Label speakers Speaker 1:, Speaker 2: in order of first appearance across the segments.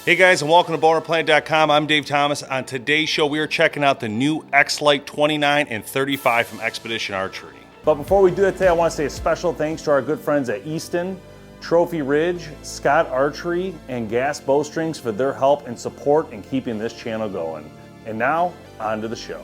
Speaker 1: Hey guys, and welcome to BowHunterPlanet.com. I'm Dave Thomas. On today's show, we are checking out the new XLITE 29 and 35 from Xpedition Archery.
Speaker 2: But before we do that today, I want to say a special thanks to our good friends at Easton, Trophy Ridge, Scott Archery, and Gas Bowstrings for their help and support in keeping this channel going. And now, on to the show.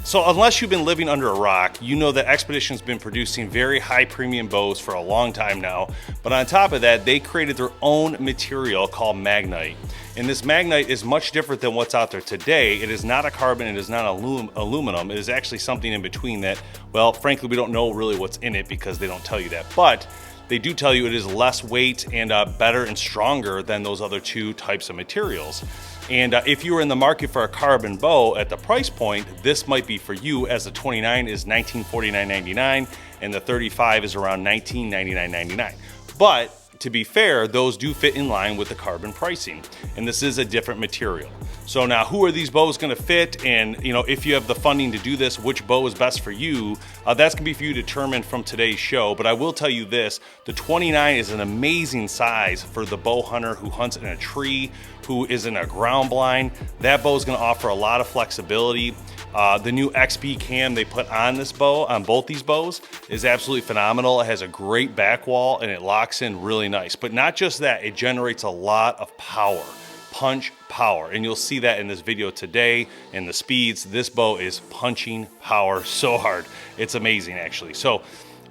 Speaker 1: So unless you've been living under a rock, you know that Xpedition's been producing very high premium bows for a long time now. But on top of that, they created their own material called MAGNITE. And this MAGNITE is much different than what's out there today. It is not a carbon, it is not aluminum. It is actually something in between that, well, frankly, we don't know really what's in it because they don't tell you that. But they do tell you it is less weight and better and stronger than those other two types of materials. And if you were in the market for a carbon bow at the price point, this might be for you, as the 29 is $1949.99 and the 35 is around $1999.99. But to be fair, those do fit in line with the carbon pricing, and this is a different material. So now, who are these bows going to fit? And if you have the funding to do this, which bow is best for you? That's going to be for you to determine from today's show. But I will tell you this: the 29 is an amazing size for the bow hunter who hunts in a tree, who is in a ground blind. That bow is going to offer a lot of flexibility. The new XP cam they put on this bow, on both these bows, is absolutely phenomenal. It has a great back wall and it locks in really nice. But not just that, it generates a lot of power, punch power. And you'll see that in this video today in the speeds. This bow is punching power so hard. It's amazing, actually. So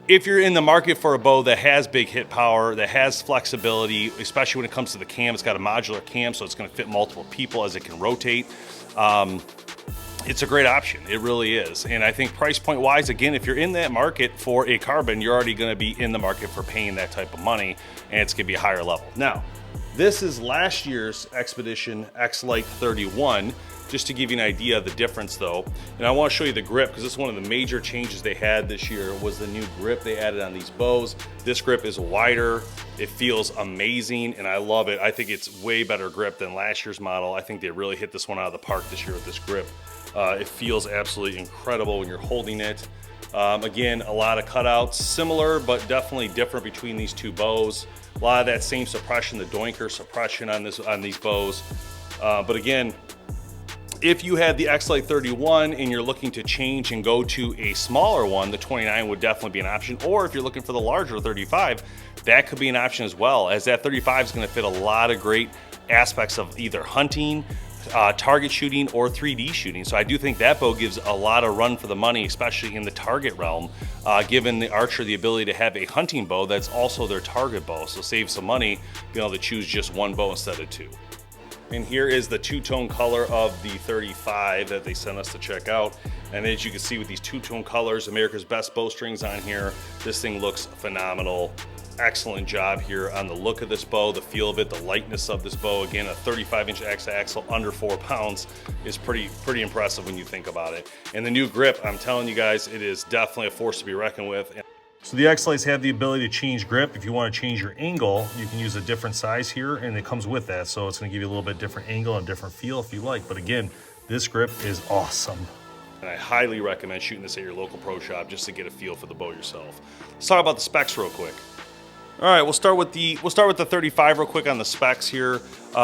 Speaker 1: if you're in the market for a bow that has big hit power, that has flexibility, especially when it comes to the cam, it's got a modular cam, so it's going to fit multiple people as it can rotate. It's a great option. It really is. And I think price point wise, again, if you're in that market for a carbon, you're already going to be in the market for paying that type of money, and it's going to be a higher level. Now, this is last year's Xpedition XLITE 31, just to give you an idea of the difference though. And I want to show you the grip, because this is one of the major changes they had this year, was the new grip they added on these bows. This grip is wider. It feels amazing, and I love it. I think it's way better grip than last year's model. I think they really hit this one out of the park this year with this grip. It feels absolutely incredible when you're holding it. Again, a lot of cutouts, similar but definitely different between these two bows. A lot of that same suppression, the doinker suppression on these bows. But again, if you had the XLITE 31 and you're looking to change and go to a smaller one, the 29 would definitely be an option. Or if you're looking for the larger 35, that could be an option as well, as that 35 is going to fit a lot of great aspects of either hunting, target shooting, or 3D shooting. So I do think that bow gives a lot of run for the money, especially in the target realm, giving the archer the ability to have a hunting bow that's also their target bow. So save some money being able to choose just one bow instead of two. And here is the two-tone color of the 35 that they sent us to check out. And as you can see with these two-tone colors, America's Best Bowstrings on here, this thing looks phenomenal. Excellent job here on the look of this bow, the feel of it, the lightness of this bow. Again, a 35-inch axle under 4 pounds is pretty impressive when you think about it. And the new grip, I'm telling you guys, it is definitely a force to be reckoned with. So the XLITEs have the ability to change grip. If you want to change your angle, you can use a different size here, and it comes with that. So it's going to give you a little bit different angle and different feel if you like. But again, this grip is awesome. And I highly recommend shooting this at your local pro shop just to get a feel for the bow yourself. Let's talk about the specs real quick. All right, we'll start with the 35 real quick on the specs here.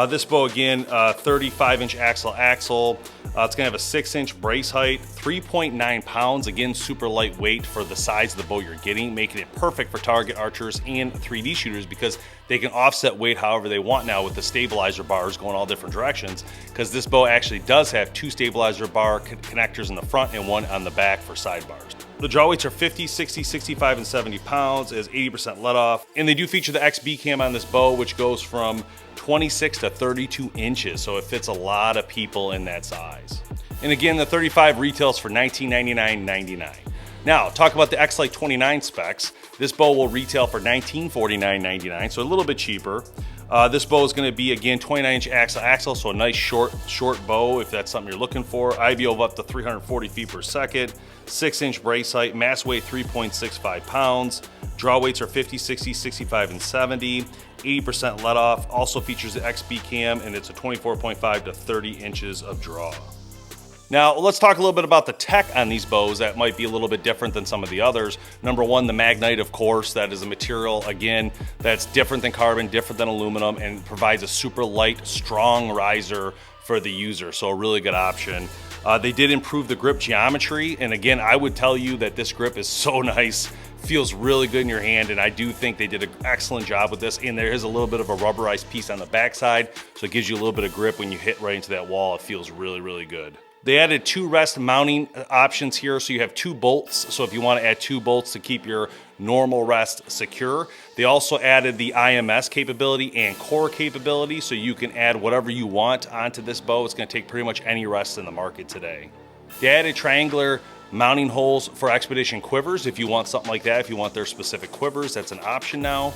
Speaker 1: This bow, again, 35-inch axle. It's gonna have a 6-inch brace height, 3.9 pounds. Again, super lightweight for the size of the bow you're getting, making it perfect for target archers and 3D shooters, because they can offset weight however they want now with the stabilizer bars going all different directions, because this bow actually does have 2 stabilizer bar connectors in the front and 1 on the back for sidebars. The draw weights are 50, 60, 65, and 70 pounds. It has 80% let off. And they do feature the XB cam on this bow, which goes from 26 to 32 inches. So it fits a lot of people in that size. And again, the 35 retails for $1999.99. Now, talk about the XLITE 29 specs. This bow will retail for $1949.99, so a little bit cheaper. This bow is going to be, again, 29-inch axle, so a nice short bow if that's something you're looking for. IVO of up to 340 feet per second. 6-inch brace height, mass weight 3.65 pounds. Draw weights are 50, 60, 65, and 70. 80% let off. Also features the XB cam, and it's a 24.5 to 30 inches of draw. Now, let's talk a little bit about the tech on these bows that might be a little bit different than some of the others. Number one, the MAGNITE, of course. That is a material, again, that's different than carbon, different than aluminum, and provides a super light, strong riser for the user, so a really good option. They did improve the grip geometry, and again, I would tell you that this grip is so nice, feels really good in your hand, and I do think they did an excellent job with this. And there is a little bit of a rubberized piece on the backside, so it gives you a little bit of grip when you hit right into that wall. It feels really, really good. They added 2 rest mounting options here, so you have 2 bolts. So if you want to add 2 bolts to keep your normal rest secure. They also added the IMS capability and core capability, so you can add whatever you want onto this bow. It's going to take pretty much any rest in the market today. They added triangular mounting holes for Xpedition quivers. If you want something like that, if you want their specific quivers, that's an option now.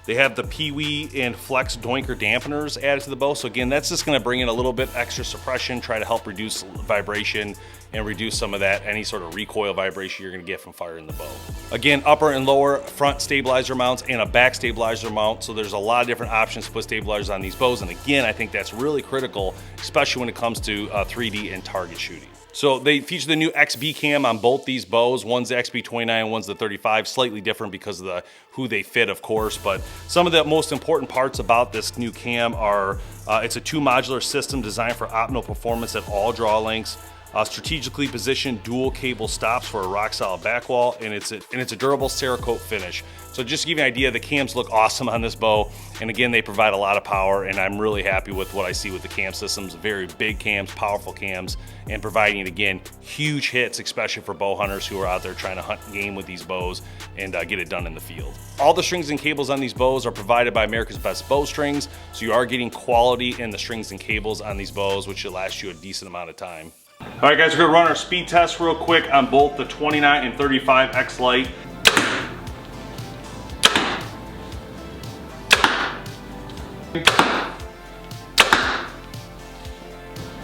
Speaker 1: They have the Pee-wee and Flex Doinker dampeners added to the bow. So again, that's just gonna bring in a little bit extra suppression, try to help reduce vibration and reduce some of that, any sort of recoil vibration you're gonna get from firing the bow. Again, upper and lower front stabilizer mounts and a back stabilizer mount. So there's a lot of different options to put stabilizers on these bows. And again, I think that's really critical, especially when it comes to 3D and target shooting. So they feature the new XB cam on both these bows. One's the XB29, one's the 35, slightly different because of who they fit, of course. But some of the most important parts about this new cam are it's a 2 modular system designed for optimal performance at all draw lengths. Strategically positioned dual cable stops for a rock solid back wall, and it's a durable Cerakote finish. So just to give you an idea, the cams look awesome on this bow, and again, they provide a lot of power, and I'm really happy with what I see with the cam systems. Very big cams, powerful cams, and providing, again, huge hits, especially for bow hunters who are out there trying to hunt game with these bows and get it done in the field. All the strings and cables on these bows are provided by America's Best Bow Strings, so you are getting quality in the strings and cables on these bows, which should last you a decent amount of time. All right, guys, we're gonna run our speed test real quick on both the 29 and 35 XLITE.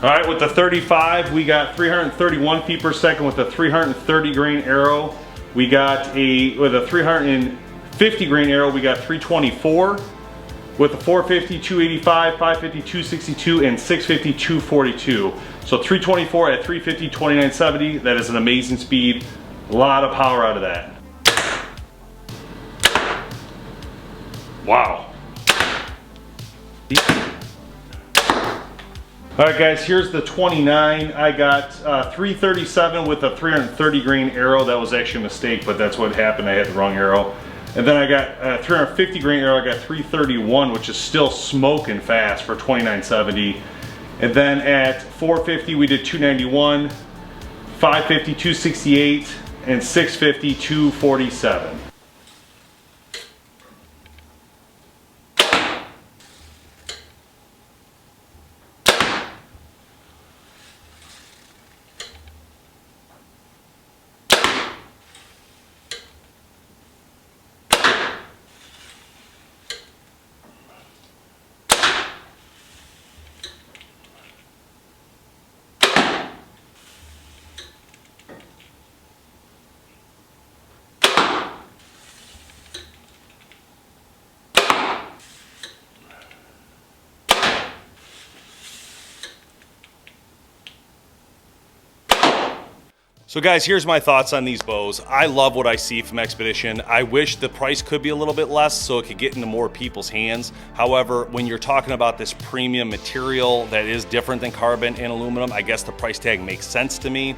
Speaker 1: All right, with the 35, we got 331 feet per second with a 330 grain arrow. We got with a 350 grain arrow, we got 324. With the 450, 285, 550, 262, and 650, 242. So 324 at 350, 2970, that is an amazing speed. A lot of power out of that. Wow. All right, guys, here's the 29. I got 337 with a 330 grain arrow. That was actually a mistake, but that's what happened. I had the wrong arrow. And then I got 350 grain arrow, I got 331, which is still smoking fast for 2970. And then at 450, we did 291, 550, 268, and 650, 247. So guys, here's my thoughts on these bows. I love what I see from Xpedition. I wish the price could be a little bit less so it could get into more people's hands. However, when you're talking about this premium material that is different than carbon and aluminum, I guess the price tag makes sense to me.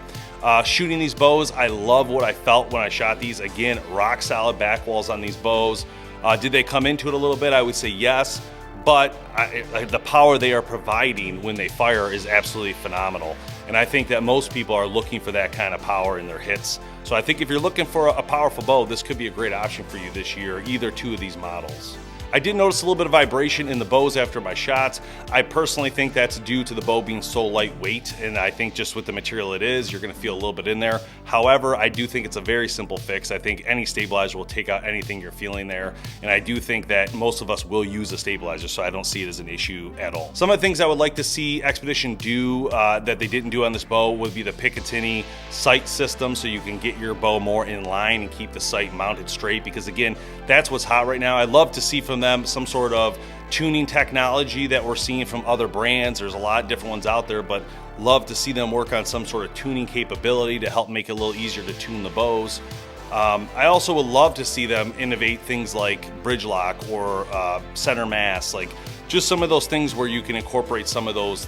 Speaker 1: Shooting these bows, I love what I felt when I shot these. Again, rock solid back walls on these bows. Did they come into it a little bit? I would say yes. But the power they are providing when they fire is absolutely phenomenal. And I think that most people are looking for that kind of power in their hits. So I think if you're looking for a powerful bow, this could be a great option for you this year, either 2 of these models. I did notice a little bit of vibration in the bows after my shots. I personally think that's due to the bow being so lightweight, and I think just with the material it is, you're gonna feel a little bit in there. However, I do think it's a very simple fix. I think any stabilizer will take out anything you're feeling there, and I do think that most of us will use a stabilizer, so I don't see it as an issue at all. Some of the things I would like to see Xpedition do that they didn't do on this bow would be the Picatinny sight system, so you can get your bow more in line and keep the sight mounted straight, because again, that's what's hot right now. I'd love to see from them some sort of tuning technology that we're seeing from other brands. There's a lot of different ones out there, but Love to see them work on some sort of tuning capability to help make it a little easier to tune the bows. I also would love to see them innovate things like bridge lock or center mass, like just some of those things where you can incorporate some of those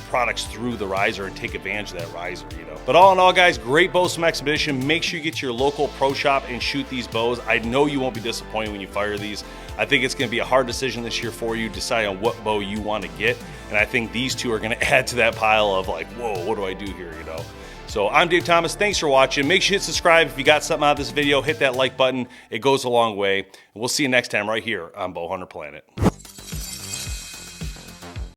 Speaker 1: products through the riser and take advantage of that riser, you know. But all in all, guys, great bows from Xpedition. Make sure you get to your local pro shop and shoot these bows. I know you won't be disappointed when you fire these. I think it's going to be a hard decision this year for you, decide on what bow you want to get. And I think these two are going to add to that pile of like, whoa, what do I do here, you know? So I'm Dave Thomas. Thanks for watching. Make sure you hit subscribe if you got something out of this video. Hit that like button. It goes a long way. And we'll see you next time right here on BowHunterPlanet.